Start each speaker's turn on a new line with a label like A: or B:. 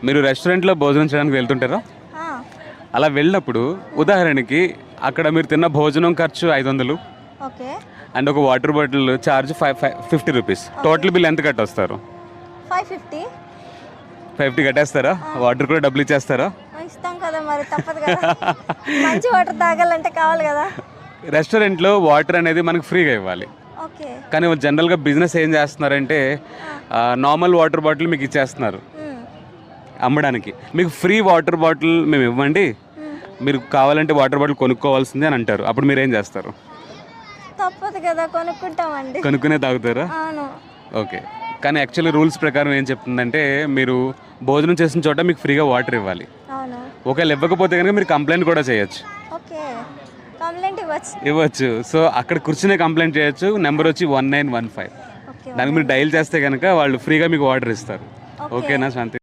A: మీరు రెస్టారెంట్లో భోజనం చేయడానికి వెళ్తుంటారా?
B: ఆ,
A: అలా వెళ్ళినప్పుడు ఉదాహరణకి అక్కడ మీరు తిన్న భోజనం ఖర్చు 500
B: ఓకే.
A: అండ్ ఒక water bottle charge 50 rupees. Total bill ఎంత కట్టొస్తారు?
B: 550
A: 50 కట్టేస్తారా? వాటర్ కూడా డబ్బులు ఇచ్చేస్తారా?
B: ఇస్తాం కదా, మరి తప్పదు కదా. మంచి వాటర్ తాగాలంటే కావాలి కదా.
A: రెస్టారెంట్లో వాటర్ అనేది మనకు ఫ్రీగా ఇవ్వాలి.
B: ఓకే.
A: కానీ జనరల్గా బిజినెస్ ఏం చేస్తున్నారంటే నార్మల్ వాటర్ బాటిల్ మీకు ఇచ్చేస్తున్నారు
B: మ్మ్.
A: అమ్మడానికి. మీకు ఫ్రీ వాటర్ బాటిల్ మేము ఇవ్వండి, మీరు కావాలంటే వాటర్ బాటిల్ కొనుక్కోవాల్సిందే అని అంటారు. అప్పుడు మీరు ఏం చేస్తారు?
B: తప్పదు కదా, కొనుక్కుంటామండి.
A: కొనుక్కునే తాగుతారా?
B: అవును.
A: ఓకే. కానీ యాక్చువల్లీ రూల్స్ ప్రకారం ఏం చెప్తుందంటే మీరు భోజనం చేసిన చోట మీకు ఫ్రీగా వాటర్ ఇవ్వాలి.
B: అవును.
A: ఒకవేళ ఇవ్వకపోతే కనుక మీరు కంప్లైంట్ కూడా చేయొచ్చు.
B: ఓకే, కంప్లైంట్
A: ఇవ్వచ్చు. సో అక్కడ కూర్చునే కంప్లైంట్ చేయొచ్చు. నెంబర్ వచ్చి 1915.
B: ఓకే.
A: దానికి మీరు డైల్ చేస్తే కనుక వాళ్ళు ఫ్రీగా మీకు వాటర్ ఇస్తారు.
B: ఓకే.
A: ఓకేనా శాంతి?